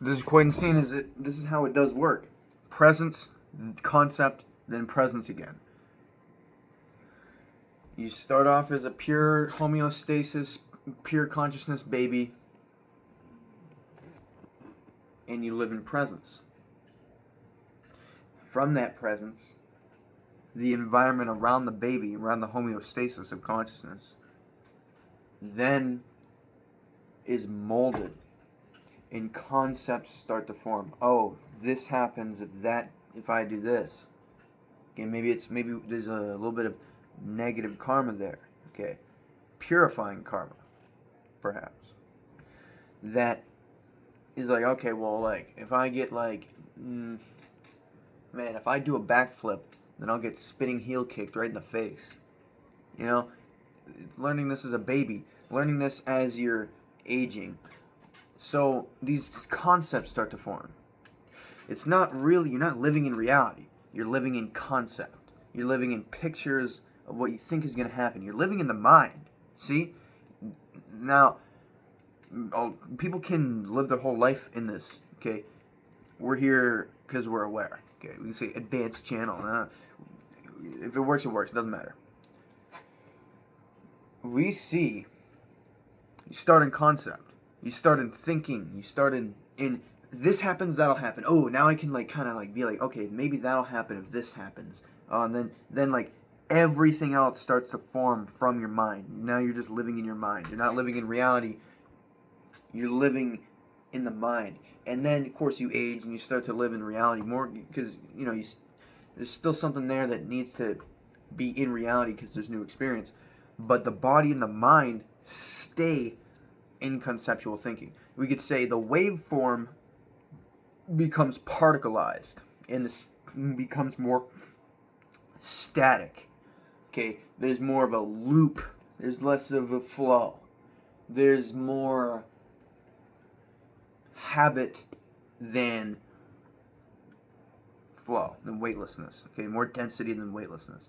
This is quite insane. This is how it does work. Presence, concept, then presence again. You start off as a pure homeostasis, pure consciousness baby, and you live in presence. From that presence, the environment around the baby, around the homeostasis of consciousness, then is molded and concepts start to form. Oh, this happens if I do this. Okay, maybe there's a little bit of negative karma there. Okay, purifying karma, perhaps. That is like, okay, well, like if I get man, if I do a backflip, then I'll get spinning heel kicked right in the face. You know, learning this as a baby, learning this as you're aging. So these concepts start to form. It's not really, you're not living in reality. You're living in concept. You're living in pictures of what you think is going to happen. You're living in the mind. See? Now, people can live their whole life in this. Okay? We're here because we're aware. Okay? We can say advanced channel. If it works, it works. It doesn't matter. We see, you start in concept. You start in thinking. You start in this happens, that'll happen. Oh, now I can kind of be like, okay, maybe that'll happen if this happens. And then like everything else starts to form from your mind. Now you're just living in your mind. You're not living in reality. You're living in the mind. And then of course you age and you start to live in reality more because there's still something there that needs to be in reality because there's new experience. But the body and the mind stay in conceptual thinking. We could say the waveform becomes particleized and this becomes more static. Okay, there's more of a loop. There's less of a flow. There's more habit than flow, than weightlessness. Okay, more density than weightlessness.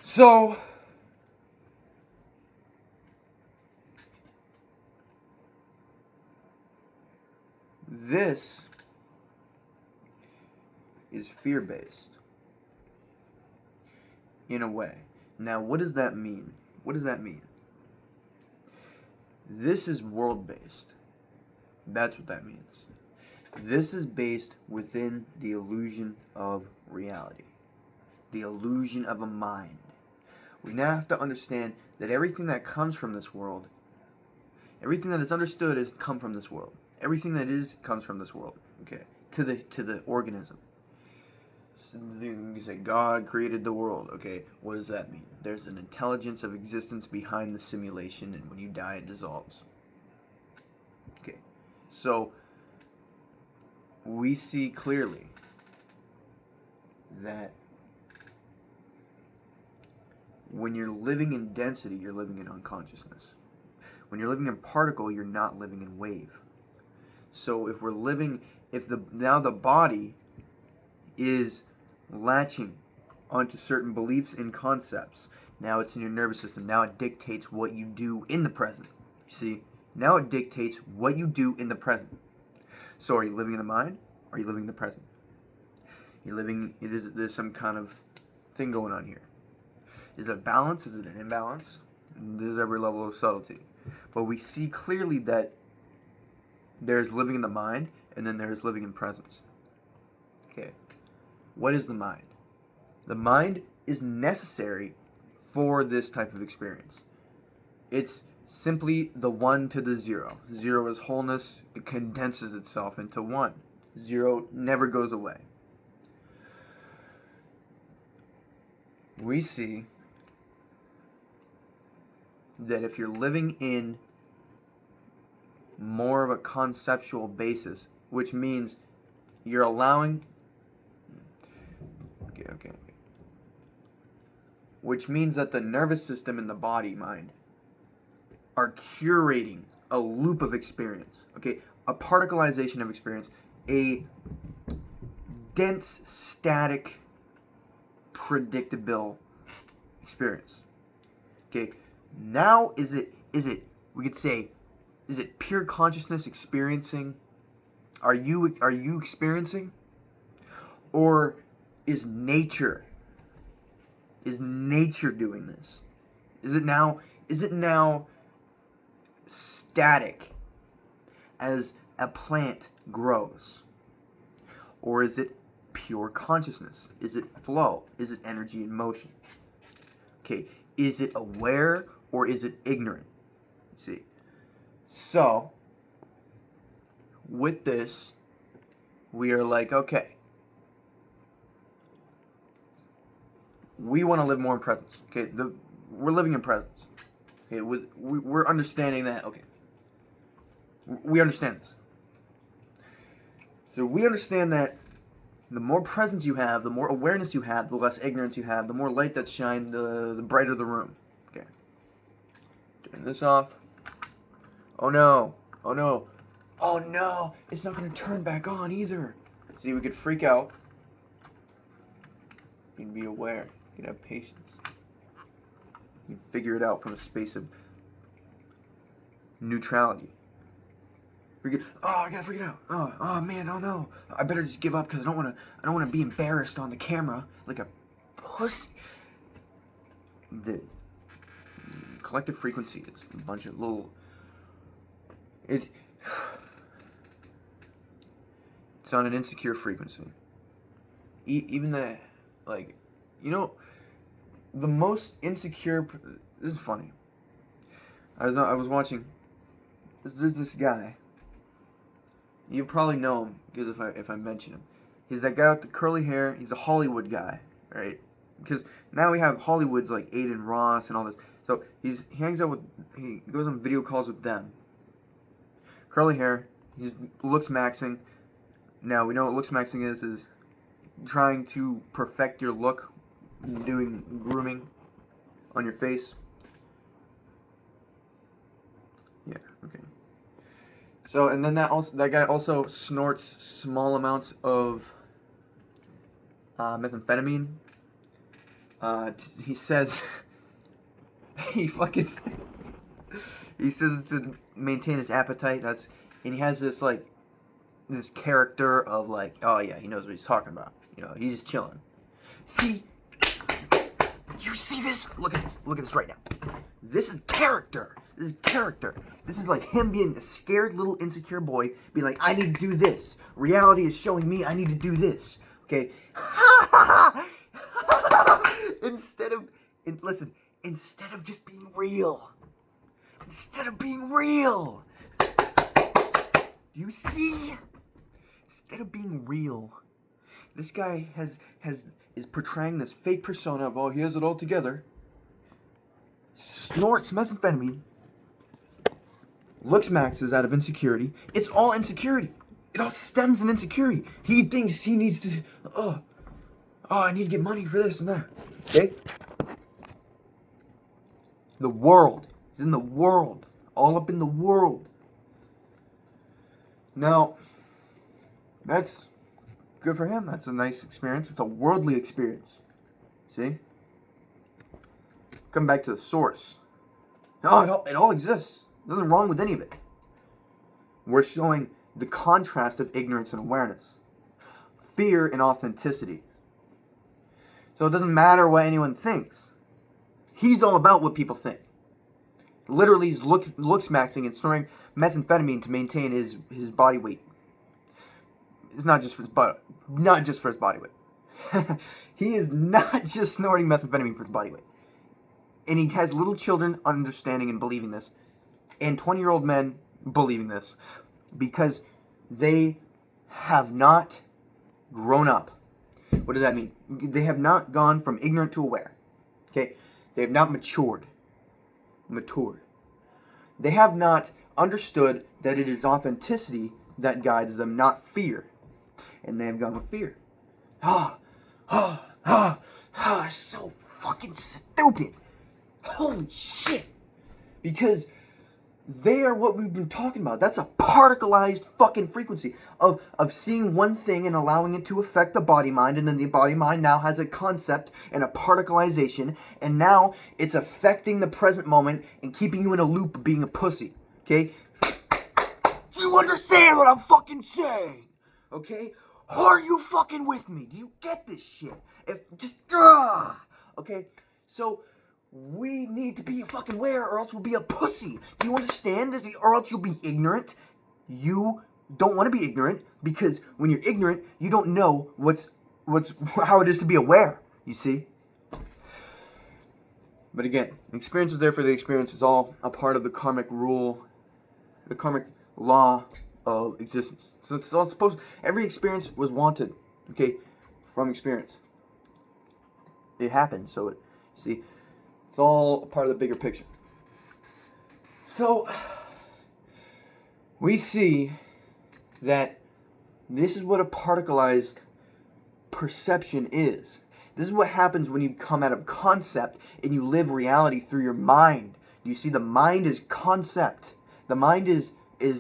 So this is fear-based in a way. Now, what does that mean? What does that mean? This is world-based. That's what that means. This is based within the illusion of reality, the illusion of a mind. We now have to understand that everything that comes from this world, everything that is understood has come from this world. Everything that is comes from this world. Okay, to the organism. So you say God created the world. Okay, what does that mean? There's an intelligence of existence behind the simulation, and when you die, it dissolves. Okay, so we see clearly that when you're living in density, you're living in unconsciousness. When you're living in particle, you're not living in wave. So if we're living, now the body is latching onto certain beliefs and concepts. Now it's in your nervous system. Now it dictates what you do in the present. You see? Now it dictates what you do in the present. So are you living in the mind? Or are you living in the present? There's some kind of thing going on here. Is it a balance? Is it an imbalance? There's every level of subtlety. But we see clearly that there's living in the mind, and then there's living in presence. Okay. What is the mind? The mind is necessary for this type of experience. It's simply the 1 to the 0. 0 is wholeness. It condenses itself into 1. 0 never goes away. We see that if you're living in more of a conceptual basis, which means you're allowing which means that the nervous system and the body mind are curating a loop of experience, okay, a particleization of experience, a dense, static, predictable experience. Okay, now is it we could say, is it pure consciousness experiencing are you experiencing? Or is nature doing this? Is it now static as a plant grows? Or is it pure consciousness? Is it flow? Is it energy in motion? Okay, is it aware or is it ignorant? See. So, with this, we are like, okay, we want to live more in presence. Okay, we're living in presence. Okay, we're understanding that. Okay, we understand this. So we understand that the more presence you have, the more awareness you have, the less ignorance you have, the more light that's shined, the brighter the room. Okay. Turn this off. Oh no. Oh no. Oh no. It's not going to turn back on either. See, we could freak out. You can be aware. You can have patience. You can figure it out from a space of neutrality. Oh, I gotta freak it out. Oh man, oh no. I better just give up because I don't wanna be embarrassed on the camera like a pussy. The collective frequency is a bunch of little it's on an insecure frequency. Even the the most insecure. This is funny. I was watching. There's this guy. You probably know him because if I mention him, he's that guy with the curly hair. He's a Hollywood guy, right? Because now we have Hollywoods like Aiden Ross and all this. So he goes on video calls with them. Curly hair. He's looks maxing. Now we know what looks maxing is trying to perfect your look, doing grooming on your face. Yeah. Okay. So, and then that guy also snorts small amounts of methamphetamine. He says he says to maintain his appetite. And he has this this character of oh yeah, he knows what he's talking about. He's chilling. See, you see this? Look at this. Look at this right now. This is character. This is character. This is like him being a scared little insecure boy, being like, I need to do this. Reality is showing me I need to do this. Okay? Instead of just being real. Instead of being real. Do you see? Instead of being real, this guy is portraying this fake persona of, oh, he has it all together. Snorts methamphetamine. Looks maxes out of insecurity. It's all insecurity. It all stems in insecurity. He thinks he needs to, I need to get money for this and that. Okay? The world. He's in the world. All up in the world. Now, that's good for him. That's a nice experience. It's a worldly experience. See? Come back to the source. No, it all exists. Nothing wrong with any of it. We're showing the contrast of ignorance and awareness. Fear and authenticity. So it doesn't matter what anyone thinks. He's all about what people think. Literally, he's looks maxing and snorting methamphetamine to maintain his body weight. It's not just for his body weight. He is not just snorting methamphetamine for his body weight. And he has little children understanding and believing this. And 20-year-old men believing this. Because they have not grown up. What does that mean? They have not gone from ignorant to aware. Okay? They have not matured. They have not understood that it is authenticity that guides them, not fear. And they have gone with fear. So fucking stupid. Holy shit. Because they are what we've been talking about. That's a particleized fucking frequency of seeing one thing and allowing it to affect the body mind, and then the body mind now has a concept and a particleization, and now it's affecting the present moment and keeping you in a loop of being a pussy. Okay? you understand what I'm fucking saying? Okay? Are you fucking with me? Do you get this shit? Okay? So, we need to be fucking aware or else we'll be a pussy. Do you understand this? Or else you'll be ignorant. You don't want to be ignorant because when you're ignorant, you don't know how it is to be aware. You see? But again, experience is there for the experience. It's all a part of the karmic rule, the karmic law of existence. So it's all supposed. Every experience was wanted, okay, from experience. It happened. So see, it's all a part of the bigger picture. So we see that this is what a particleized perception is. This is what happens when you come out of concept and you live reality through your mind. You see, the mind is concept. The mind is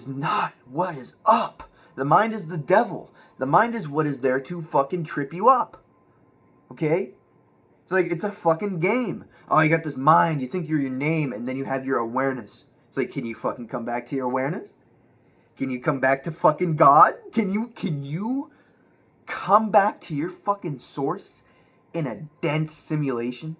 not what is up. The mind is the devil. The mind is what is there to fucking trip you up. Okay? It's like, it's a fucking game. Oh, you got this mind, you think you're your name, and then you have your awareness. It's like, can you fucking come back to your awareness? Can you come back to fucking God? Can you come back to your fucking source in a dense simulation?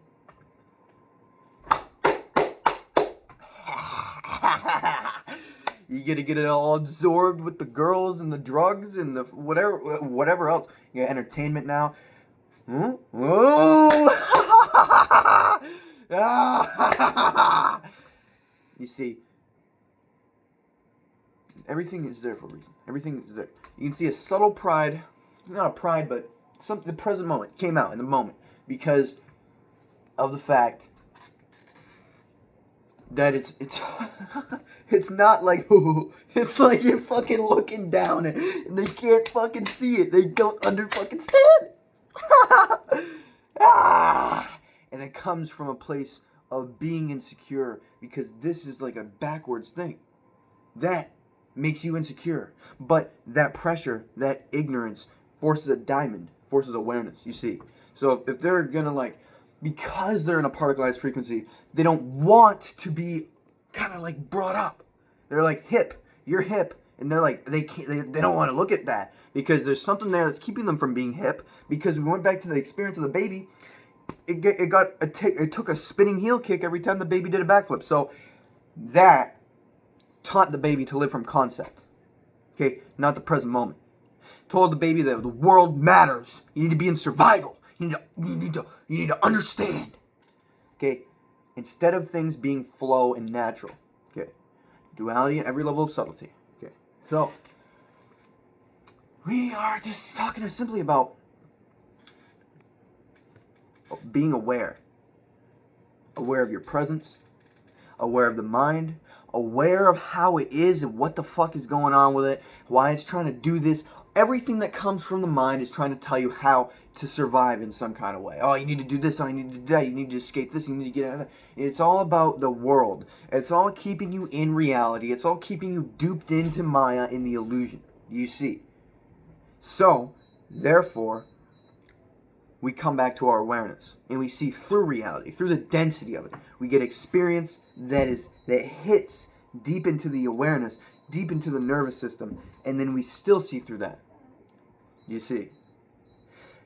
You gotta get it all absorbed with the girls and the drugs and the whatever else. You got entertainment now. You see, everything is there for a reason. Everything is there. You can see a subtle pride, not a pride, but the present moment came out in the moment because of the fact that it's it's not like, ooh, it's like you're fucking looking down and they can't fucking see it. They don't fucking stand. And it comes from a place of being insecure because this is like a backwards thing. That makes you insecure. But that pressure, that ignorance forces a diamond, forces awareness, you see. So if they're gonna because they're in a particleized frequency, they don't want to be kind of like brought up. They're like hip, you're hip, and they're like they don't want to look at that because there's something there that's keeping them from being hip. Because we went back to the experience of the baby, it took a spinning heel kick every time the baby did a backflip. So that taught the baby to live from concept, okay, not the present moment. Told the baby that the world matters. You need to be in survival. You need to understand. Okay? Instead of things being flow and natural. Okay? Duality at every level of subtlety. Okay? So, we are just talking simply about being aware. Aware of your presence. Aware of the mind. Aware of how it is and what the fuck is going on with it. Why it's trying to do this. Everything that comes from the mind is trying to tell you how to survive in some kind of way. Oh, you need to do this. Oh, you need to do that. You need to escape this. You need to get out of that. It's all about the world. It's all keeping you in reality. It's all keeping you duped into Maya in the illusion. You see. So, therefore, we come back to our awareness. And we see through reality, through the density of it. We get experience that hits deep into the awareness, deep into the nervous system. And then we still see through that. You see.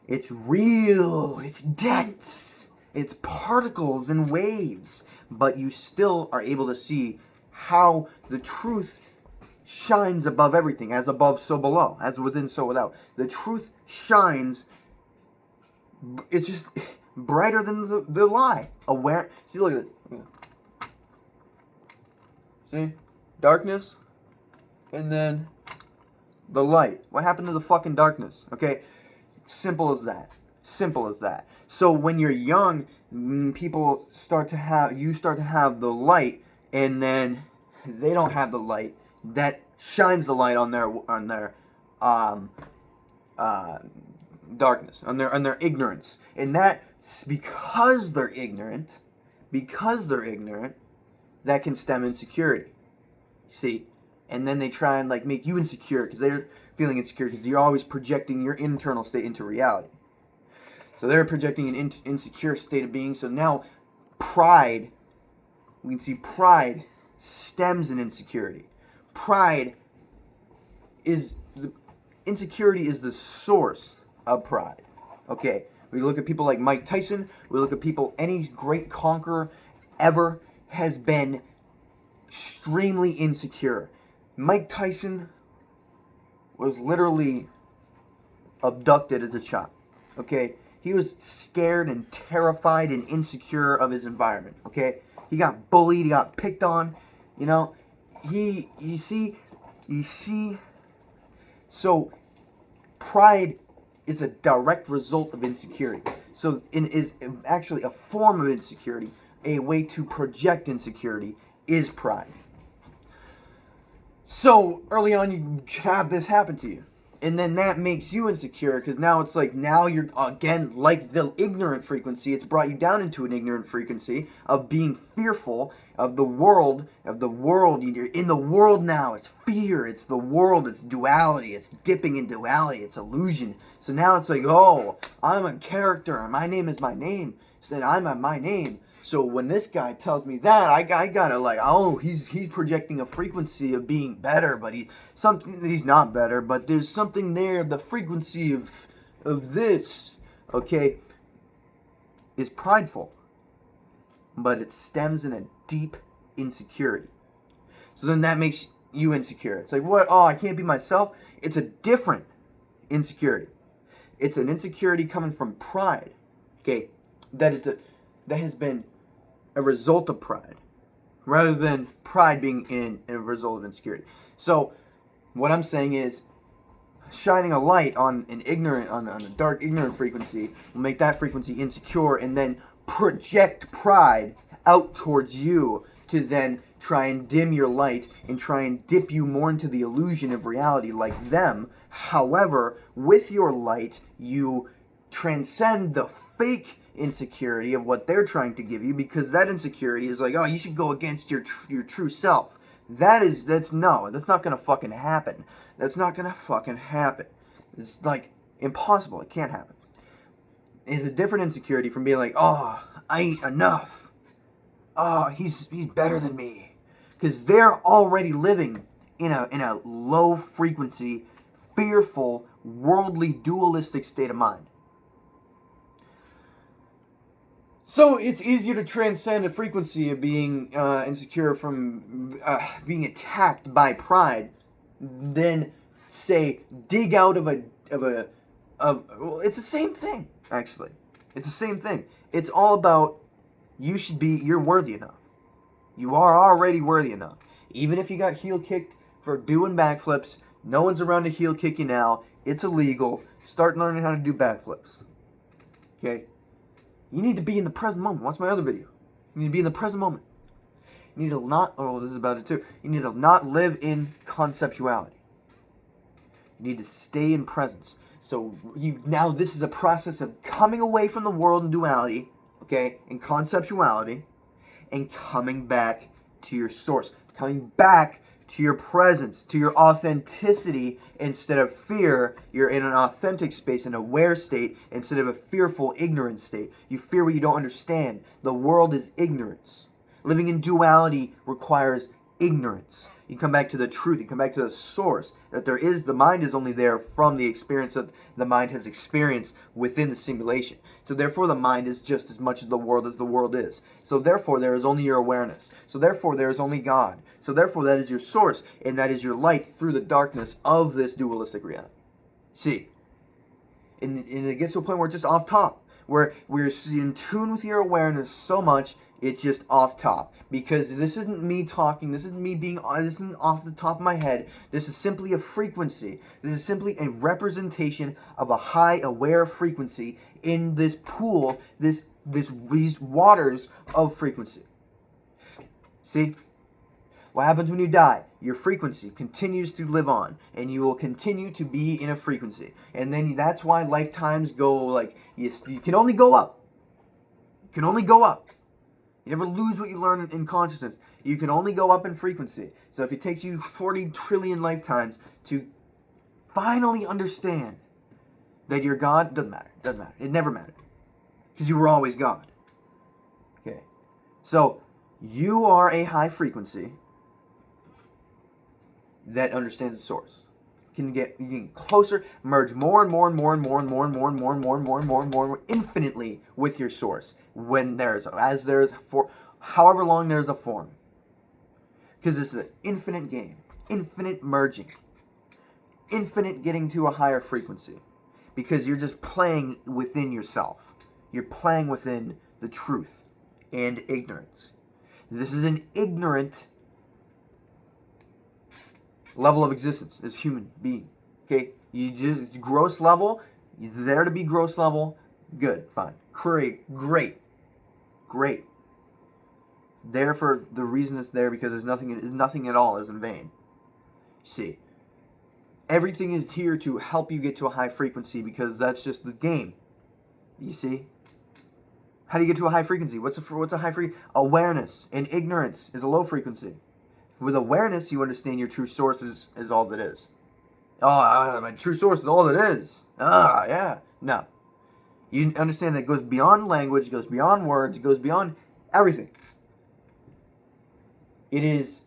It's real. It's dense. It's particles and waves. But you still are able to see how the truth shines above everything. As above, so below. As within, so without. The truth shines. It's just brighter than the lie. Aware. See, look at it. See? Darkness. And then the light. What happened to the fucking darkness? Okay? Simple as that. Simple as that. So when you're young, you start to have the light, and then they don't have the light that shines the light on their darkness, on their ignorance. And that's because they're ignorant, that can stem insecurity. See? And then they try and make you insecure because they're feeling insecure because you're always projecting your internal state into reality. So they're projecting an insecure state of being. So now pride, we can see pride stems in insecurity. Pride insecurity is the source of pride. Okay, we look at people like Mike Tyson. We look at people, any great conqueror ever has been extremely insecure. Mike Tyson was literally abducted as a child. Okay, he was scared and terrified and insecure of his environment. Okay, he got bullied, he got picked on. You know, you see. So pride is a direct result of insecurity. So it is actually a form of insecurity. A way to project insecurity is pride. So early on, you have this happen to you. And then that makes you insecure because now it's like, now you're, again, like the ignorant frequency, it's brought you down into an ignorant frequency of being fearful of the world, You're in the world now. It's fear, it's the world, it's duality, it's dipping in duality, it's illusion. So now it's like, oh, I'm a character, my name is my name, so then I'm my name. So when this guy tells me that, I gotta like, oh, he's projecting a frequency of being better, but he's not better, but there's something there, the frequency of this, okay, is prideful, but it stems in a deep insecurity. So then that makes you insecure. It's like, what? Oh, I can't be myself. It's a different insecurity. It's an insecurity coming from pride, okay, that has been a result of pride, rather than pride being in a result of insecurity. So what I'm saying is, shining a light on a dark ignorant frequency will make that frequency insecure, and then project pride out towards you to then try and dim your light and try and dip you more into the illusion of reality like them. However, with your light, you transcend the fake insecurity of what they're trying to give you, because that insecurity is like, oh, you should go against your true self. That's not gonna fucking happen. That's not gonna fucking happen. It's like impossible. It can't happen. It's a different insecurity from being like, oh, I ain't enough. Oh, he's better than me, because they're already living in a low frequency, fearful, worldly, dualistic state of mind. So it's easier to transcend a frequency of being insecure from being attacked by pride than, say, dig out of well, it's the same thing, actually. It's the same thing. It's all about you're worthy enough. You are already worthy enough. Even if you got heel kicked for doing backflips, no one's around to heel kick you now. It's illegal. Start learning how to do backflips. Okay? You need to be in the present moment. Watch my other video. You need to be in the present moment. You need to not, this is about it too. You need to not live in conceptuality. You need to stay in presence. So now this is a process of coming away from the world and duality, okay, and conceptuality, and coming back to your source. Coming back to your presence, to your authenticity. Instead of fear, you're in an authentic space, an aware state, instead of a fearful, ignorant state. You fear what you don't understand. The world is ignorance. Living in duality requires ignorance. You come back to the truth. You come back to the source. That the mind is only there from the experience that the mind has experienced within the simulation. So therefore the mind is just as much as the world is. So therefore there is only your awareness. So therefore there is only God. So therefore that is your source, and that is your light through the darkness of this dualistic reality. See? And it gets to a point where it's just off top. Where we're in tune with your awareness so much, it's just off top. Because this isn't me talking, this isn't off the top of my head. This is simply a frequency. This is simply a representation of a high aware frequency in this pool, these waters of frequency. See? What happens when you die? Your frequency continues to live on, and you will continue to be in a frequency. And then that's why lifetimes go like, you can only go up. You can only go up. You never lose what you learn in consciousness. You can only go up in frequency. So if it takes you 40 trillion lifetimes to finally understand that you're God, doesn't matter. Doesn't matter. It never mattered. Because you were always God. Okay. So you are a high frequency that understands the source. You get closer, merge more and more and more and more and more and more and more and more and more and more and more infinitely with your source. When for however long there's a form. Because this is an infinite game, infinite merging, infinite getting to a higher frequency. Because you're just playing within yourself. You're playing within the truth and ignorance. This is an ignorant level of existence as human being. Okay? You just gross level, it's there to be gross level, good, fine. Great. There for the reason it's there, because there's nothing at all is in vain. See. Everything is here to help you get to a high frequency, because that's just the game. You see? How do you get to a high frequency? What's a high frequency? Awareness and ignorance is a low frequency. With awareness, you understand your true source is all that is. Oh, my true source is all that is. Yeah. No. You understand that it goes beyond language, it goes beyond words, it goes beyond everything. It is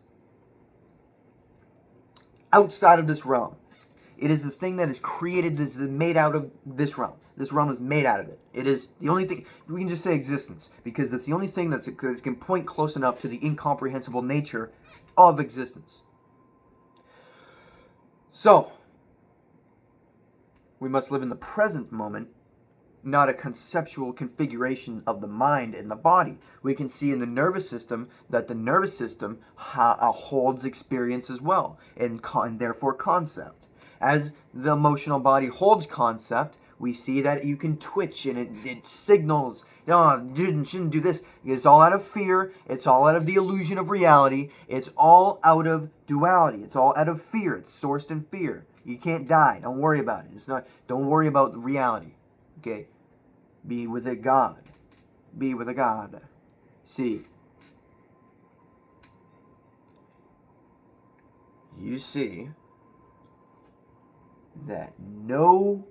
outside of this realm. It is the thing that is created, this is made out of this realm. This realm is made out of it. It is the only thing, we can just say existence, because it's the only thing that can point close enough to the incomprehensible nature of existence. So, we must live in the present moment, not a conceptual configuration of the mind and the body. We can see in the nervous system that the nervous system holds experience as well, and therefore concept. As the emotional body holds concept, we see that you can twitch and it signals, no, you shouldn't do this. It's all out of fear. It's all out of the illusion of reality. It's all out of duality. It's all out of fear. It's sourced in fear. You can't die. Don't worry about it. Don't worry about reality. Okay? Be with a God. Be with a God. See. You see that no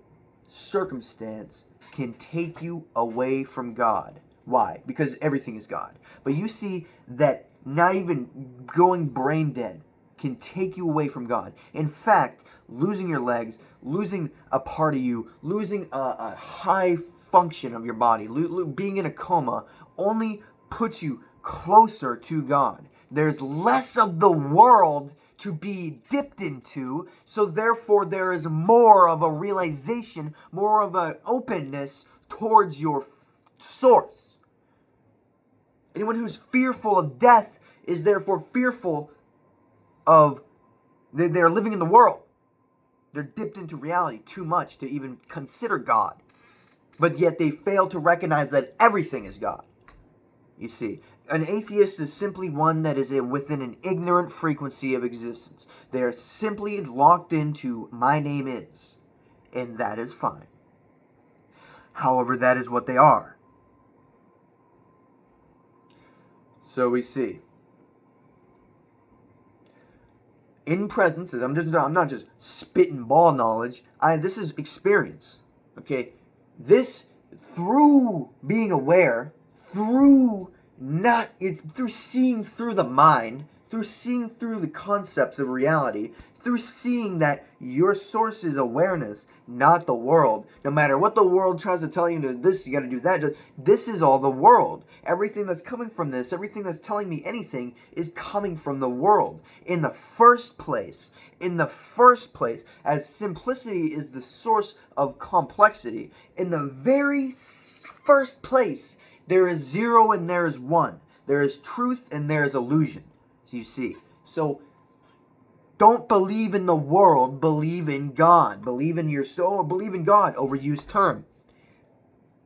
circumstance can take you away from God. Why? Because everything is God. But you see that not even going brain dead can take you away from God. In fact, losing your legs, losing a part of you, losing a high function of your body, being in a coma, only puts you closer to God. There's less of the world to be dipped into, so therefore there is more of a realization, more of an openness towards your source. Anyone who's fearful of death is therefore fearful of, they're living in the world. They're dipped into reality too much to even consider God. But yet they fail to recognize that everything is God. You see, an atheist is simply one that is within an ignorant frequency of existence. They are simply locked into my name is, and that is fine. However, that is what they are. So we see, in presence, I'm not just spitting ball knowledge. This is experience. Okay, this through being aware, through seeing through the mind, through seeing through the concepts of reality, through seeing that your source is awareness, not the world. No matter what the world tries to tell you, this, you got to do that. This is all the world. Everything that's coming from this, everything that's telling me anything is coming from the world. In the first place, as simplicity is the source of complexity, in the very first place, there is zero and there is one. There is truth and there is illusion. You see. So, don't believe in the world, believe in God. Believe in your soul, believe in God, overused term.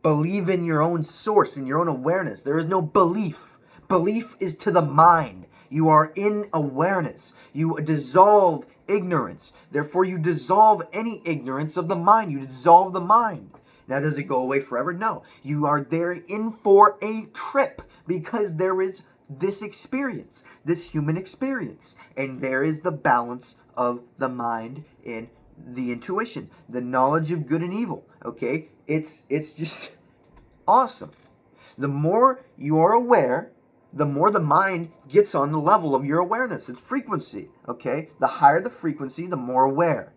Believe in your own source, in your own awareness. There is no belief. Belief is to the mind. You are in awareness. You dissolve ignorance. Therefore, you dissolve any ignorance of the mind. You dissolve the mind. Now, does it go away forever? No. You are there in for a trip, because there is this experience, this human experience. And there is the balance of the mind and the intuition, the knowledge of good and evil. Okay? It's just awesome. The more you are aware, the more the mind gets on the level of your awareness. It's frequency. Okay? The higher the frequency, the more aware.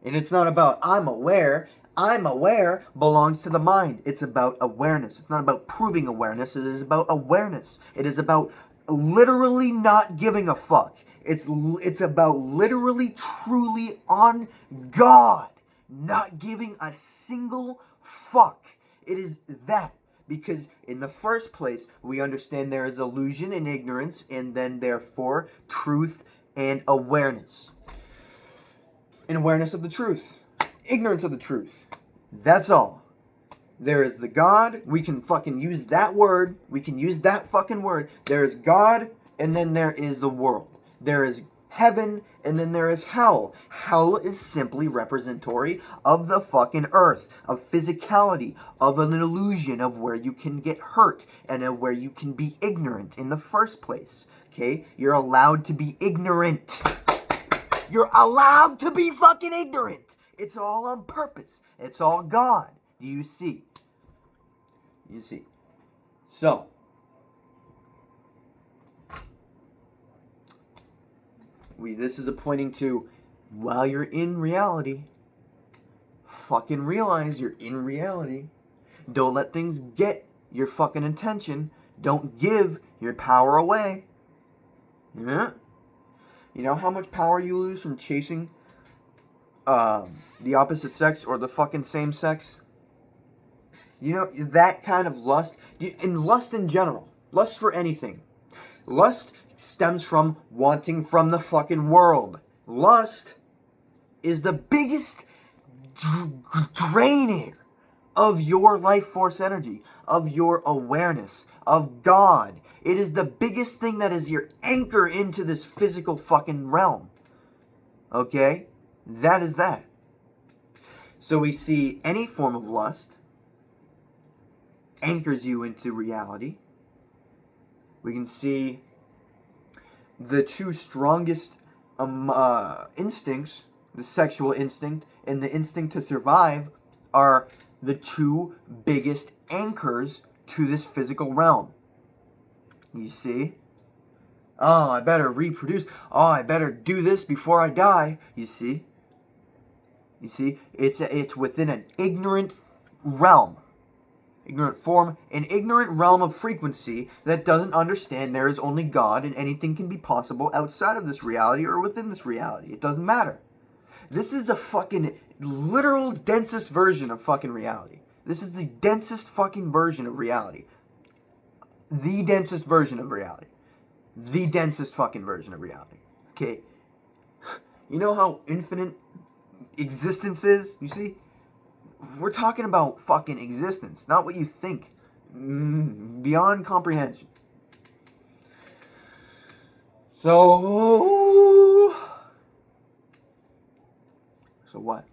And it's not about I'm aware. I'm aware belongs to the mind. It's about awareness. It's not about proving awareness. It is about awareness. It is about literally not giving a fuck. It's about literally, truly on God, not giving a single fuck. It is that. Because in the first place, we understand there is illusion and ignorance, and then therefore truth and awareness. And awareness of the truth. Ignorance of the truth. That's all. There is the God. We can fucking use that word. We can use that fucking word. There is God, and then there is the world. There is heaven, and then there is hell. Hell is simply representatory of the fucking earth, of physicality, of an illusion of where you can get hurt, and of where you can be ignorant in the first place. Okay? You're allowed to be ignorant. You're allowed to be fucking ignorant. It's all on purpose. It's all God. Do you see? You see. So, this is a pointing to, while you're in reality, fucking realize you're in reality. Don't let things get your fucking attention. Don't give your power away. Yeah? You know how much power you lose from chasing the opposite sex or the fucking same sex? You know, that kind of lust, and lust in general, lust for anything. Lust stems from wanting from the fucking world. Lust is the biggest drainer of your life force energy, of your awareness, of God. It is the biggest thing that is your anchor into this physical fucking realm. Okay? That is that. So we see any form of lust anchors you into reality. We can see the two strongest instincts, the sexual instinct and the instinct to survive, are the two biggest anchors to this physical realm. You see? Oh, I better reproduce. Oh, I better do this before I die. You see? You see? It's within an ignorant realm. Ignorant form, an ignorant realm of frequency that doesn't understand there is only God and anything can be possible outside of this reality or within this reality. It doesn't matter. This is the fucking literal densest version of fucking reality. This is the densest fucking version of reality. The densest version of reality. The densest fucking version of reality. Okay? You know how infinite existence is? You see? We're talking about fucking existence, not what you think. Beyond comprehension. So what?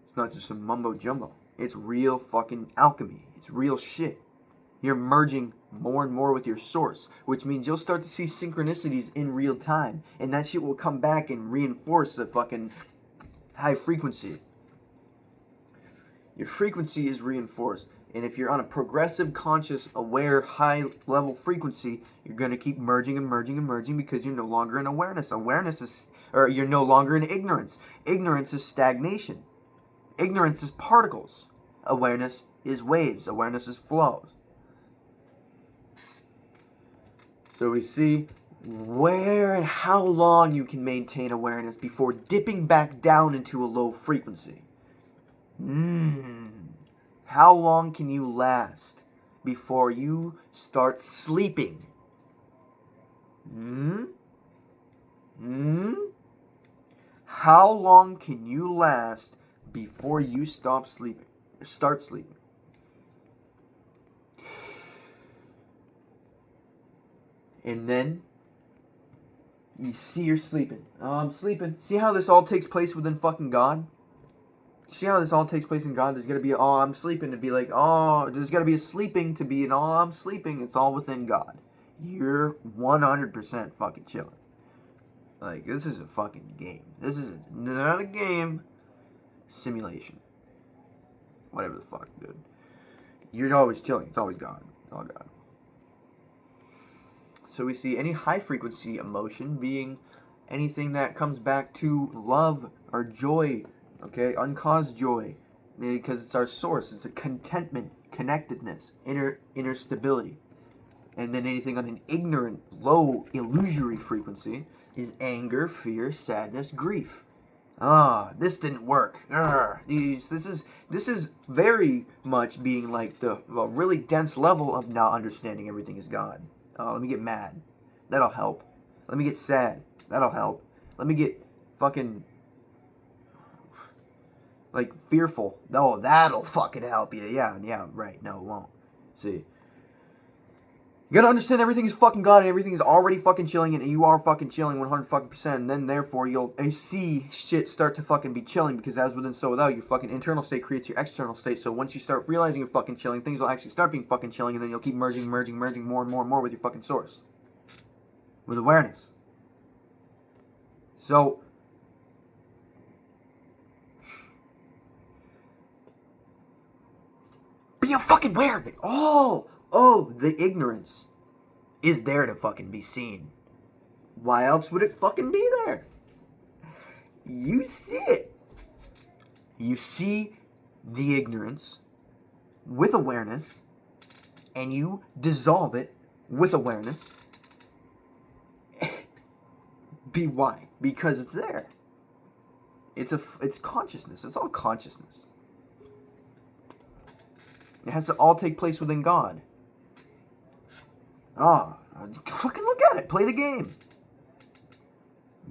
It's not just some mumbo jumbo. It's real fucking alchemy. It's real shit. You're merging more and more with your source, which means you'll start to see synchronicities in real time, and that shit will come back and reinforce the fucking high frequency. Your frequency is reinforced, and if you're on a progressive, conscious, aware, high level frequency, you're going to keep merging and merging and merging because you're no longer in awareness. You're no longer in ignorance. Ignorance is stagnation. Ignorance is particles. Awareness is waves. Awareness is flows. So we see where and how long you can maintain awareness before dipping back down into a low frequency. How long can you last before you start sleeping? How long can you last before you start sleeping? And then you see you're sleeping. Oh, I'm sleeping. See how this all takes place within fucking God? See how this all takes place in God? There's going to be, oh, I'm sleeping, to be like, oh, there's got to be a sleeping to be an, oh, I'm sleeping. It's all within God. You're 100% fucking chilling. Like, this is a fucking game. This is not a game. Simulation. Whatever the fuck, dude. You're always chilling. It's always God. It's all God. So we see any high frequency emotion being anything that comes back to love or joy, okay, uncaused joy, because it's our source. It's a contentment, connectedness, inner stability. And then anything on an ignorant, low, illusory frequency is anger, fear, sadness, grief. This didn't work. This is very much being like the really dense level of not understanding everything is God. Let me get mad. That'll help. Let me get sad. That'll help. Let me get fucking like fearful. Oh, that'll fucking help you. Yeah, right. No, it won't. See. You gotta understand everything is fucking God and everything is already fucking chilling and you are fucking chilling 100%. And then therefore you'll see shit start to fucking be chilling, because as within so without, your fucking internal state creates your external state. So once you start realizing you're fucking chilling, things will actually start being fucking chilling, and then you'll keep merging more and more with your fucking source. With awareness. So be fucking aware of it. The ignorance is there to fucking be seen. Why else would it fucking be there? You see it. You see the ignorance with awareness, and you dissolve it with awareness. Why? Because it's there. It's consciousness. It's all consciousness. It has to all take place within God. Fucking look at it. Play the game.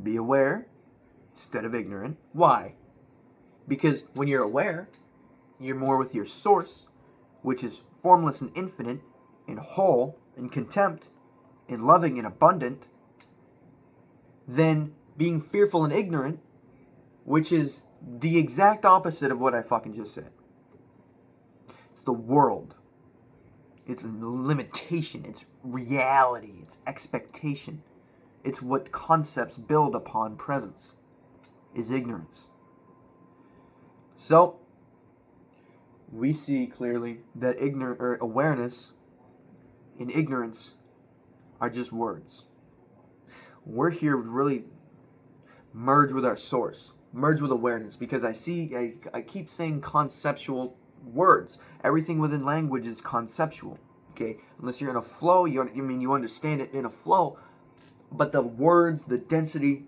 Be aware instead of ignorant. Why? Because when you're aware, you're more with your source, which is formless and infinite, and whole, and contempt, and loving and abundant, than being fearful and ignorant, which is the exact opposite of what I fucking just said. It's the world. It's limitation. It's reality. It's expectation. It's what concepts build upon presence, is ignorance. So, we see clearly that awareness and ignorance are just words. We're here to really merge with our source, merge with awareness, because I keep saying conceptual words. Everything within language is conceptual, okay? Unless you're in a flow, you understand it in a flow, but the words, the density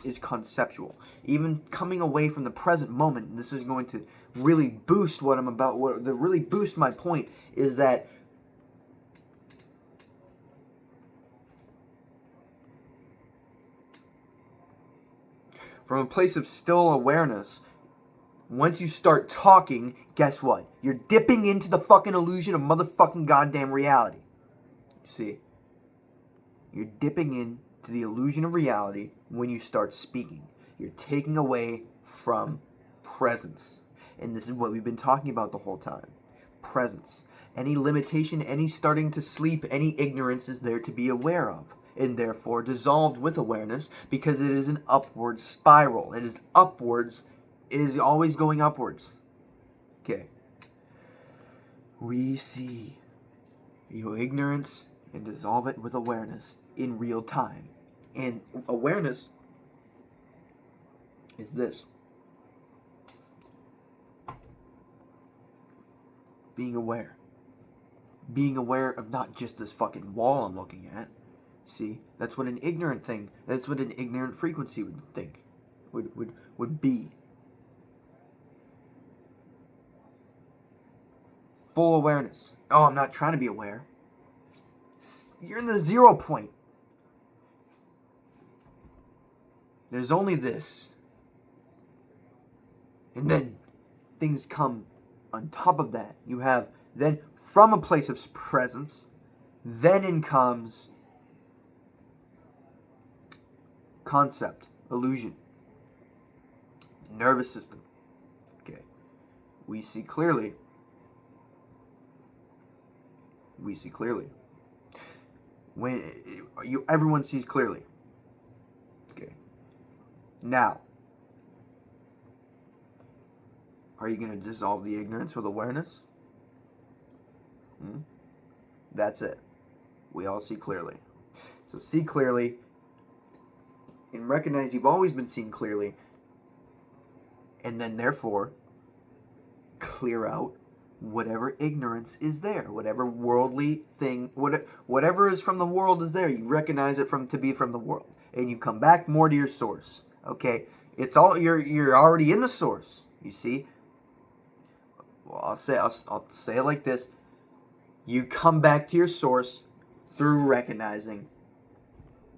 is conceptual. Even coming away from the present moment, this is going to really boost what I'm about. Really boost my point is that from a place of still awareness, once you start talking, guess what? You're dipping into the fucking illusion of motherfucking goddamn reality. See? You're dipping into the illusion of reality when you start speaking. You're taking away from presence. And this is what we've been talking about the whole time. Presence. Any limitation, any starting to sleep, any ignorance is there to be aware of. And therefore dissolved with awareness, because it is an upward spiral. It is upwards. It is always going upwards. Okay. We see your ignorance and dissolve it with awareness in real time. And awareness is this. Being aware. Being aware of not just this fucking wall I'm looking at. See, that's what an ignorant frequency would think. Would be. Full awareness. Oh, I'm not trying to be aware. You're in the 0 point. There's only this. And then things come on top of that. You have then from a place of presence, then in comes concept, illusion, nervous system. Okay. We see clearly. Everyone sees clearly. Okay. Now, are you going to dissolve the ignorance with awareness? That's it. We all see clearly. So see clearly. and recognize you've always been seen clearly, and then therefore clear out whatever ignorance is there, whatever worldly thing, whatever is from the world is there. You recognize it to be from the world, and you come back more to your source. Okay, it's all you're already in the source. You see. Well, I'll say it like this: you come back to your source through recognizing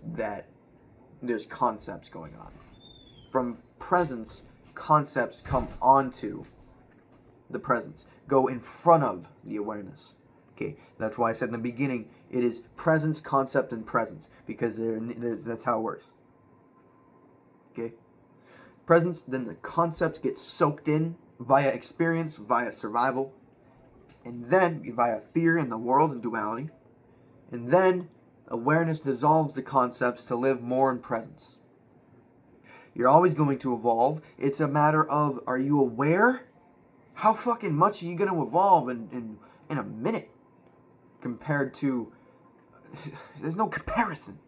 that there's concepts going on. From presence, concepts come onto the presence, go in front of the awareness. Okay, that's why I said in the beginning it is presence, concept, and presence, because that's how it works. Okay, presence, then the concepts get soaked in via experience, via survival, and then via fear in the world and duality, and then awareness dissolves the concepts to live more in presence. You're always going to evolve. It's a matter of, are you aware? How fucking much are you going to evolve in a minute compared to... There's no comparison.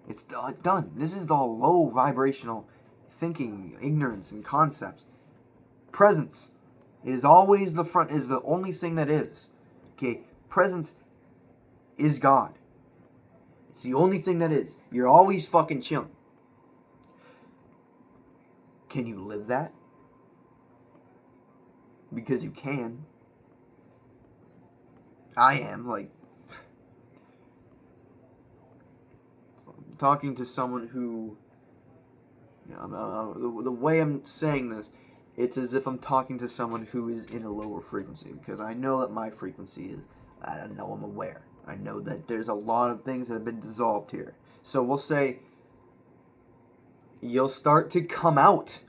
It's done. This is all low vibrational thinking, ignorance, and concepts. Presence is always the front, is the only thing that is. Okay, presence is God. It's the only thing that is. You're always fucking chilling. Can you live that? Because you can. I am, like, talking to someone who, the way I'm saying this, it's as if I'm talking to someone who is in a lower frequency, because I know that my frequency is, I know I'm aware. I know that there's a lot of things that have been dissolved here. So we'll say you'll start to come out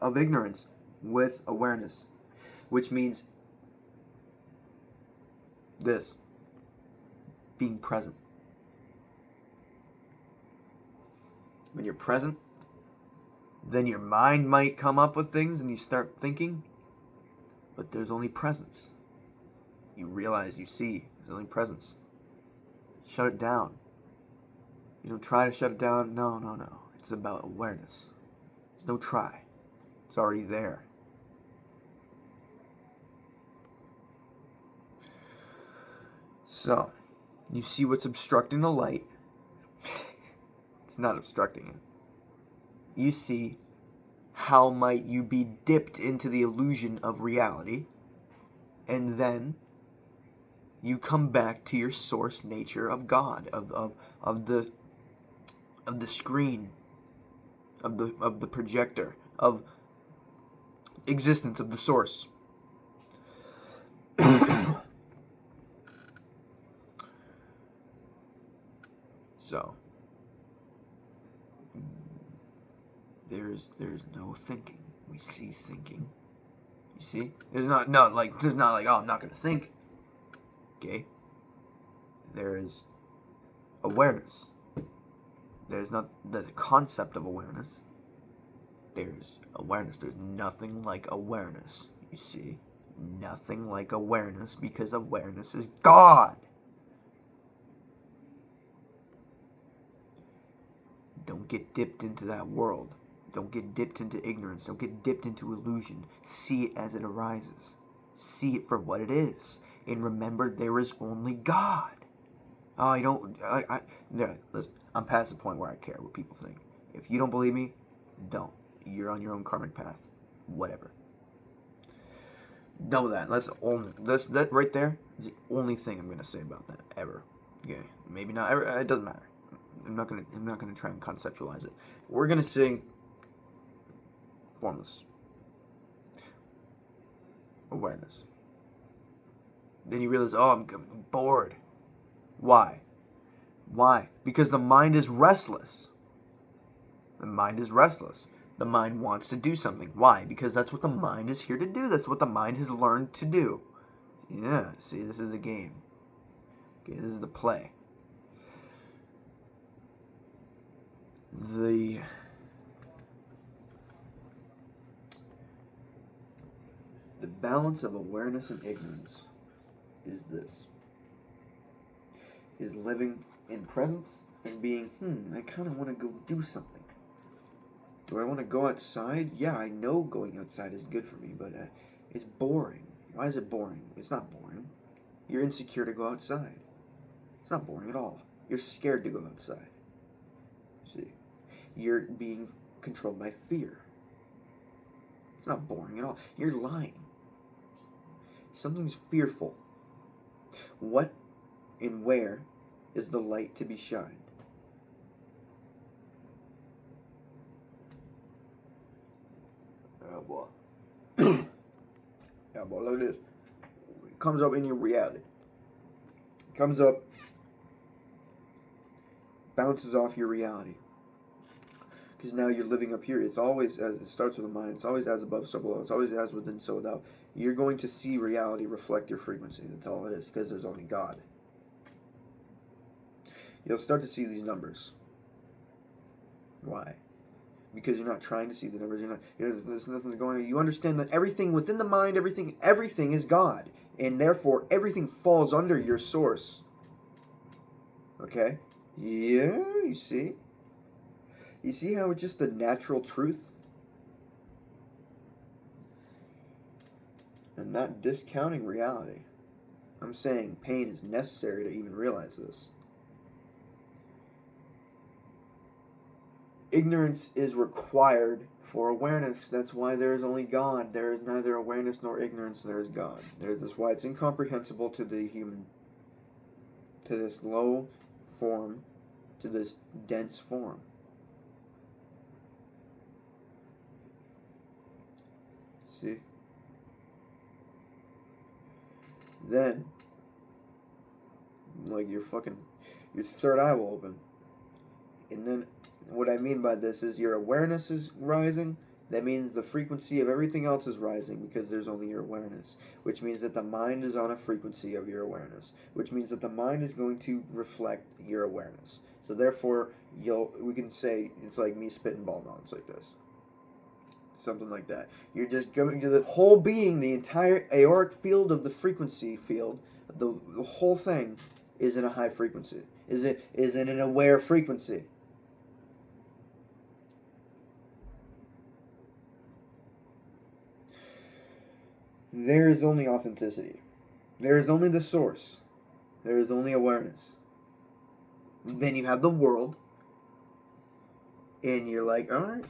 of ignorance with awareness, which means this: being present. When you're present, then your mind might come up with things and you start thinking, but there's only presence. You realize, you see, there's only presence. Shut it down. You don't try to shut it down. No. It's about awareness. There's no try. It's already there. So, you see what's obstructing the light. It's not obstructing it. You see how might you be dipped into the illusion of reality, and then you come back to your source nature of God, of the screen, of the projector, of existence, of the source. So there's no thinking. We see thinking. You see? There's not like oh, I'm not gonna think. Okay? There is awareness. There's not the concept of awareness. There's awareness. There's nothing like awareness. You see? Nothing like awareness, because awareness is God. Don't get dipped into that world. Don't get dipped into ignorance. Don't get dipped into illusion. See it as it arises. See it for what it is. And remember, there is only God. Oh, I don't... listen, I'm past the point where I care what people think. If you don't believe me, don't. You're on your own karmic path. Whatever. Know that. That right there is the only thing I'm going to say about that, ever. Okay? Maybe not ever. It doesn't matter. I'm not gonna try and conceptualize it. We're gonna sing formless awareness. Then you realize, oh, I'm bored. Why? Because the mind is restless. The mind is restless. The mind wants to do something. Why? Because that's what the mind is here to do. That's what the mind has learned to do. Yeah, see, this is a game. Okay, this is the play. The balance of awareness and ignorance is this: is living in presence and being, I kind of want to go do something. Do I want to go outside? Yeah, I know going outside is good for me, but it's boring. Why is it boring? It's not boring. You're insecure to go outside. It's not boring at all. You're scared to go outside. See? You're being controlled by fear. It's not boring at all. You're lying. Something's fearful. What and where is the light to be shined? Oh boy. Yeah, boy, look at this. It comes up in your reality. It comes up, bounces off your reality. Because now you're living up here. It's always, as it starts with the mind, it's always as above, so below. It's always as within, so without. You're going to see reality reflect your frequency. That's all it is, because there's only God. You'll start to see these numbers. Why? Because you're not trying to see the numbers. There's nothing going on. You understand that everything within the mind, everything is God. And therefore, everything falls under your source. Okay? Yeah, you see? You see how it's just the natural truth? I'm not discounting reality. I'm saying pain is necessary to even realize this. Ignorance is required for awareness. That's why there is only God. There is neither awareness nor ignorance. There is God. That's why it's incomprehensible to the human, to this low form, to this dense form. See? Then, like your third eye will open. And then, what I mean by this is your awareness is rising. That means the frequency of everything else is rising because there's only your awareness. Which means that the mind is on a frequency of your awareness. Which means that the mind is going to reflect your awareness. So therefore, we can say it's like me spitting ball rounds like this. Something like that. You're just going to the whole being, the entire auric field of the frequency field, the whole thing is in a high frequency. Is in an aware frequency. There is only authenticity. There is only the source. There is only awareness. Then you have the world. And you're like, alright.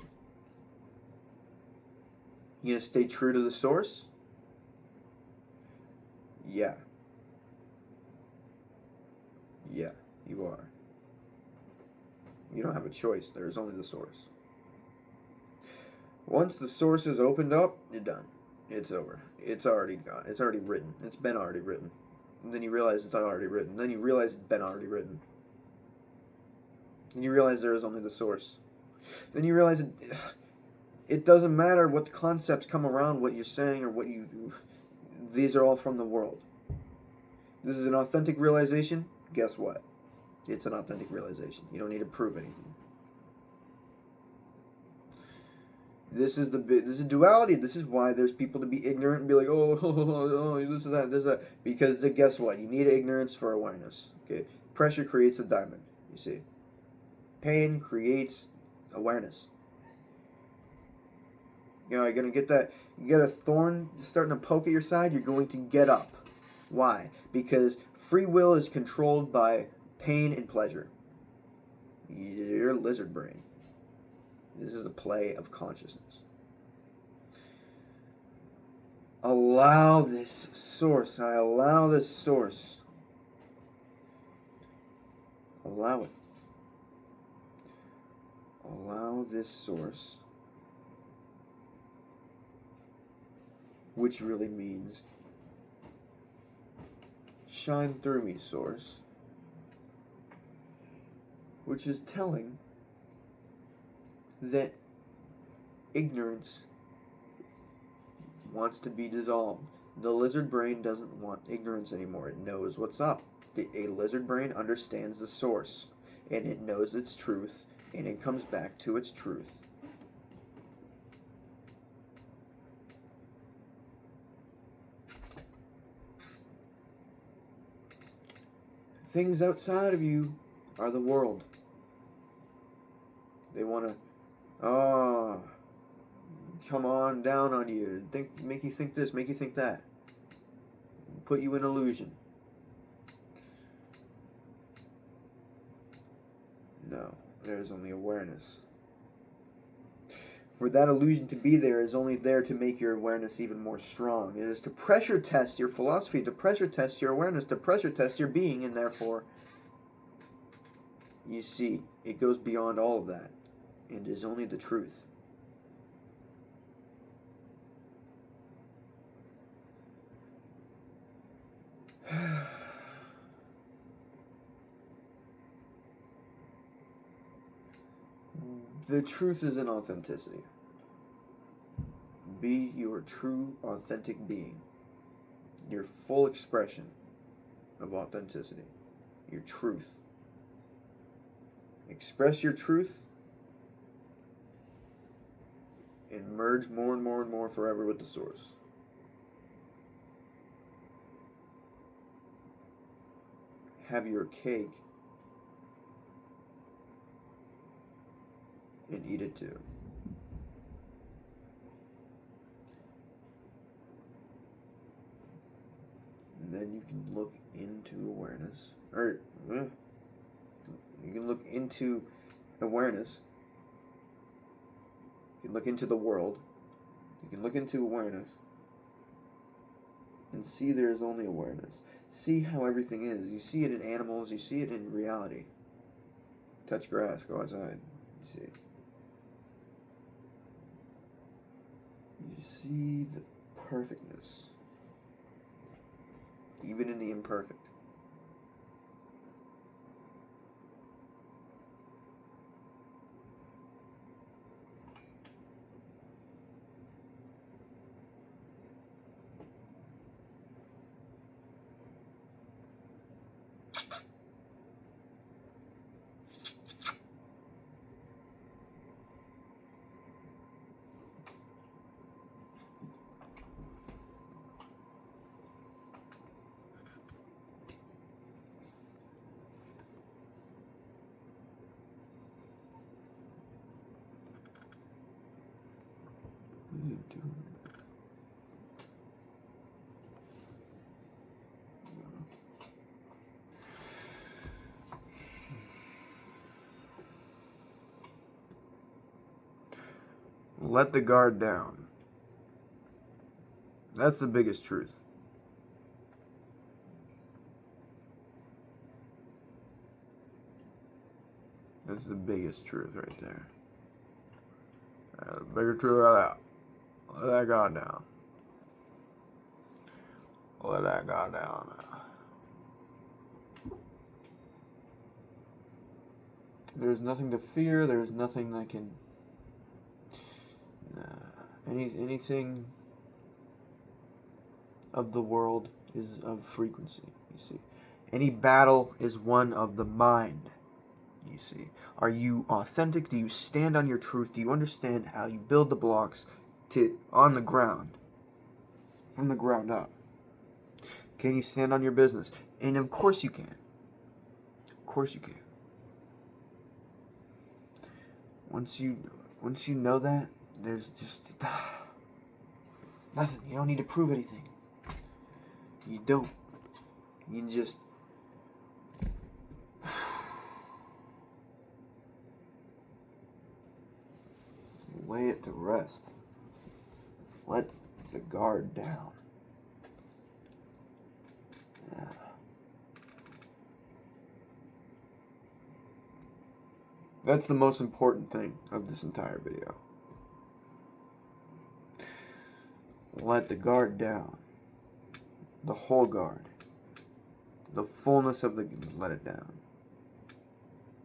You gonna stay true to the source? Yeah. Yeah, you are. You don't have a choice. There is only the source. Once the source is opened up, you're done. It's over. It's already gone. It's already written. It's been already written. And then you realize it's already written. Then you realize it's been already written. And you realize there is only the source. Then you realize it doesn't matter what the concepts come around, what you're saying, or what you... These are all from the world. This is an authentic realization. Guess what? It's an authentic realization. You don't need to prove anything. This is duality. This is why there's people to be ignorant and be like, oh, this is that. Because guess what? You need ignorance for awareness. Okay, pressure creates a diamond. You see, pain creates awareness. You're gonna get that. You get a thorn starting to poke at your side. You're going to get up. Why? Because free will is controlled by pain and pleasure. Your lizard brain. This is a play of consciousness. Allow this source. I allow this source. Allow it. Allow this source. Which really means shine through me, source. Which is telling that ignorance wants to be dissolved. The lizard brain doesn't want ignorance anymore. It knows what's up. A lizard brain understands the source, and it knows its truth, and it comes back to its truth. Things outside of you are the world. They want to, oh, come on down on you, make you think this, make you think that, put you in illusion. No, there is only awareness. For that illusion to be there is only there to make your awareness even more strong. It is to pressure test your philosophy, to pressure test your awareness, to pressure test your being, and therefore, you see, it goes beyond all of that, and is only the truth. The truth is in authenticity. Be your true, authentic being. Your full expression of authenticity. Your truth. Express your truth and merge more and more and more forever with the source. Have your cake and eat it too. And then you can look into awareness, or you can look into awareness. You can look into the world. You can look into awareness and see there is only awareness. See how everything is. You see it in animals. You see it in reality. Touch grass. Go outside. You see it. You see the perfectness, even in the imperfect. What are you doing? Let the guard down. That's the biggest truth. That's the biggest truth right there. The bigger truth of that. Let that guard down. Let that guard down. There's nothing to fear. There's nothing that can... anything of the world is of frequency, you see. Any battle is one of the mind, you see. Are you authentic? Do you stand on your truth? Do you understand how you build the blocks on the ground, from the ground up? Can you stand on your business? And of course you can. Of course you can. Once you know that, there's just nothing. You don't need to prove anything. You don't. You can just lay it to rest. Let the guard down. Yeah. That's the most important thing of this entire video. Let the guard down. The whole guard. The fullness of the... let it down.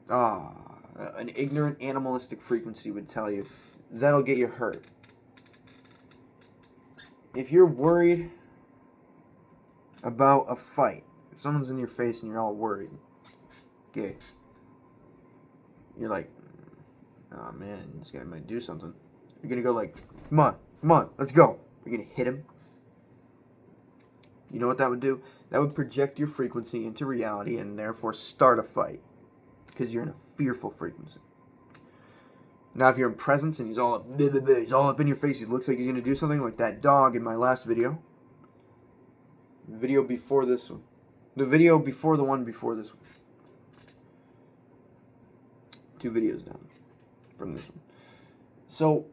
An ignorant animalistic frequency would tell you that'll get you hurt. If you're worried about a fight, if someone's in your face and you're all worried, okay, you're like, oh man, this guy might do something. You're gonna go like, come on, let's go. You're gonna hit him. You know what that would do? That would project your frequency into reality and therefore start a fight. Because you're in a fearful frequency. Now, if you're in presence and he's all up in your face, he looks like he's going to do something, like that dog in my last video. Video before this one. The video before the one before this one. 2 videos down from this one. So,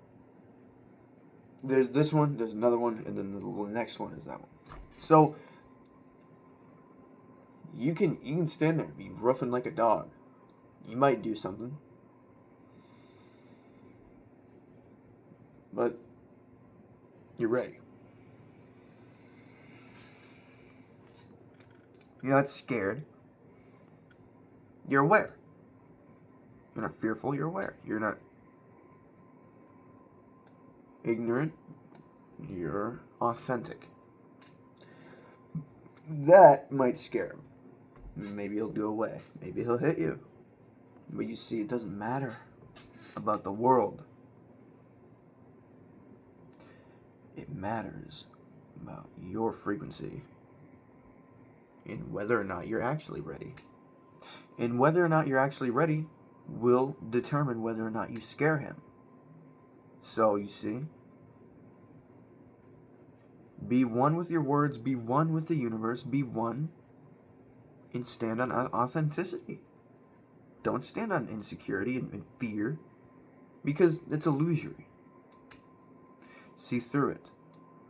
there's this one, there's another one, and then the next one is that one. So, you can stand there, be roughing like a dog. You might do something. But you're ready. You're not scared. You're aware. You're not fearful, you're aware. You're not ignorant. You're authentic. That might scare him. Maybe he'll do away. Maybe he'll hit you. But you see, it doesn't matter about the world. It matters about your frequency and whether or not you're actually ready. And whether or not you're actually ready will determine whether or not you scare him. So, you see, be one with your words, be one with the universe, be one, and stand on authenticity. Don't stand on insecurity and fear, because it's illusory. See through it,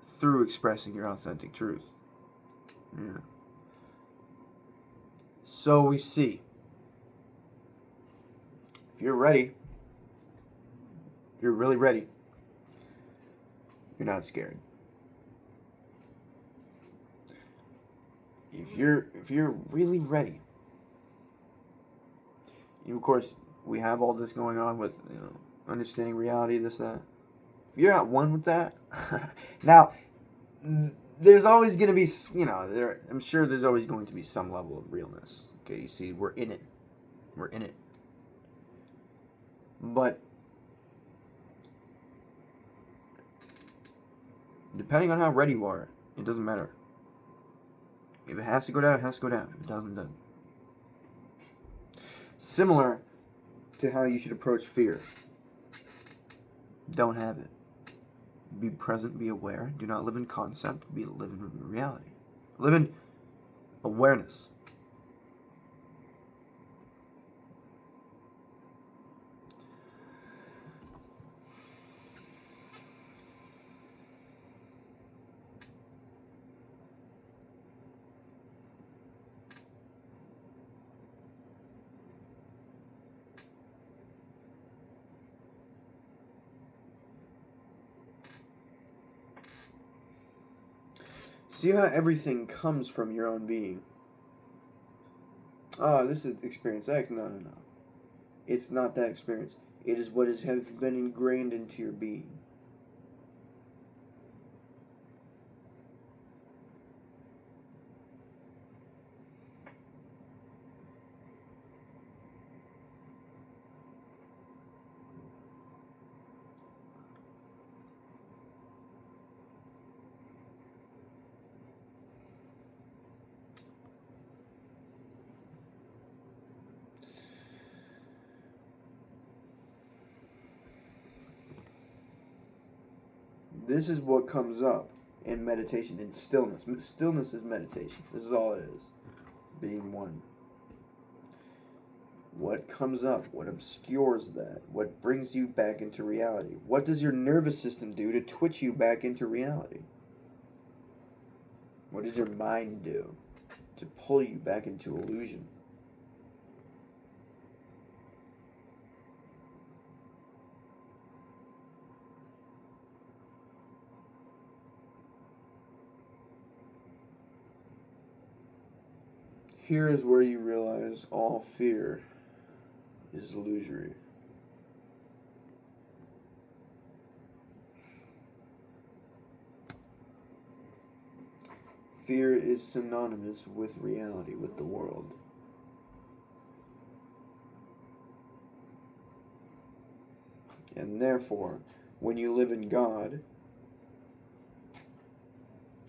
through expressing your authentic truth. Yeah. So we see, if you're ready, you're really ready, you're not scared. If you're really ready, of course, we have all this going on with, understanding reality, this, that. If you're at one with that, now, there's always going to be, I'm sure there's always going to be some level of realness. Okay, you see, we're in it. We're in it. But, depending on how ready you are, it doesn't matter. If it has to go down, it has to go down. If it doesn't, it doesn't. Similar to how you should approach fear. Don't have it. Be present, be aware. Do not live in concept, live in reality. Live in awareness. See how everything comes from your own being. Oh, this is experience X. No. It's not that experience. It is what has been ingrained into your being. This is what comes up in meditation, in stillness. Stillness is meditation. This is all it is. Being one. What comes up? What obscures that? What brings you back into reality? What does your nervous system do to twitch you back into reality? What does your mind do to pull you back into illusion? Here is where you realize all fear is illusory. Fear is synonymous with reality, with the world. And therefore, when you live in God,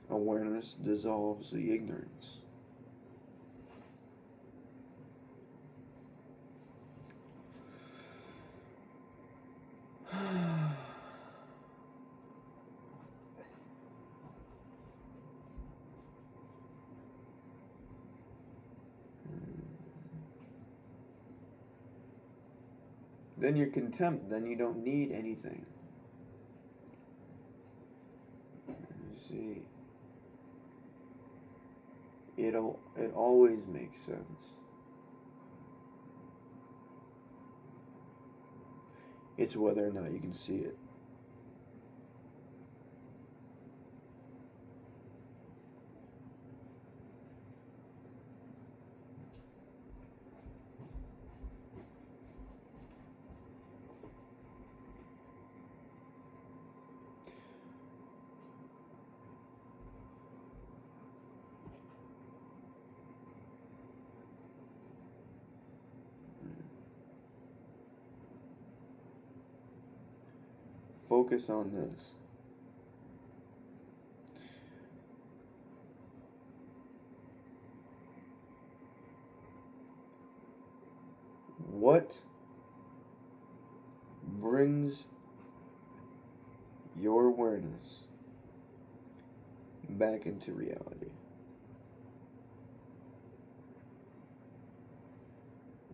awareness dissolves the ignorance. Then you're content. Then you don't need anything. You see, it always makes sense. It's whether or not you can see it. Focus on this. What brings your awareness back into reality?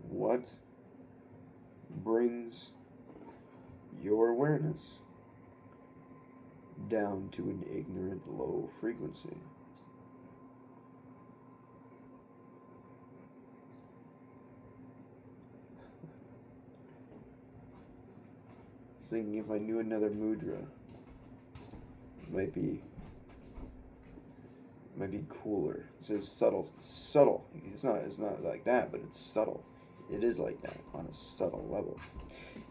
What brings your awareness down to an ignorant low frequency? I was thinking if I knew another mudra, it might be cooler. It's subtle. It's not like that, but it's subtle. It is like that on a subtle level.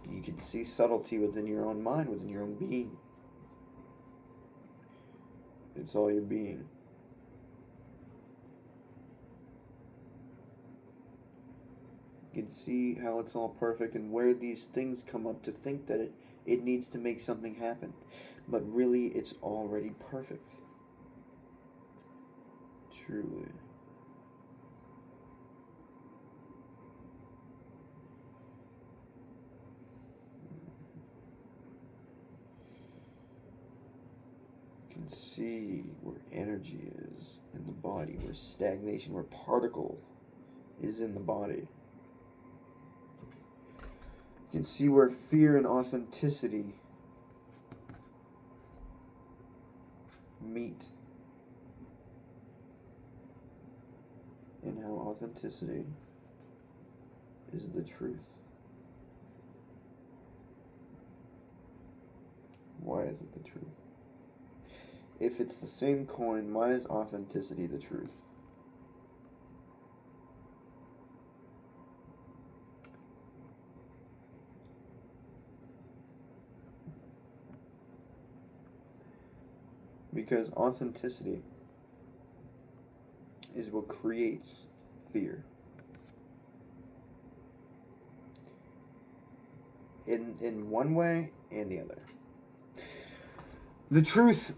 You can see subtlety within your own mind, within your own being. It's all your being. You can see how it's all perfect and where these things come up to think that it needs to make something happen. But really, it's already perfect. Truly. You can see where energy is in the body, where stagnation, where particle is in the body. You can see where fear and authenticity meet. And how authenticity is the truth. Why is it the truth? If it's the same coin, why is authenticity the truth? Because authenticity is what creates fear. In one way and the other. The truth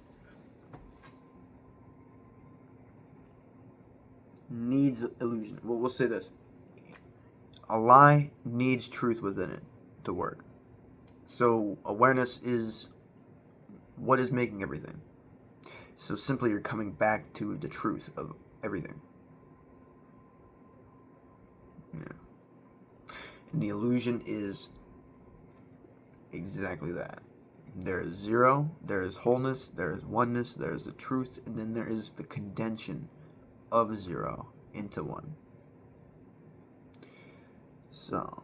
needs illusion. Well, we'll say this. A lie needs truth within it to work. So awareness is what is making everything. So simply you're coming back to the truth of everything. Yeah. And the illusion is exactly that. There is zero, there is wholeness, there is oneness, there is the truth, and then there is the condension of zero into one. So,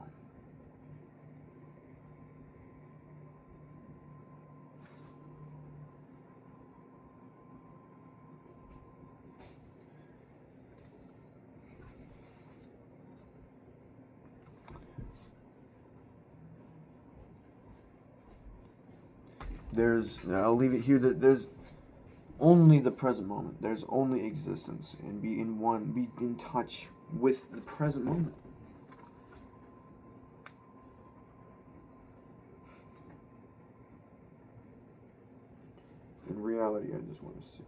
I'll leave it here, that there's only the present moment. There's only existence, and be in touch with the present moment. In reality, I just want to see.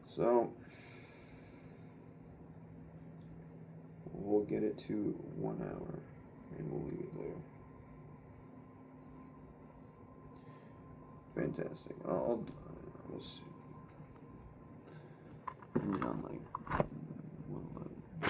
So, we'll get it to 1 hour. And we'll leave it there. Fantastic. We'll see. Put it on like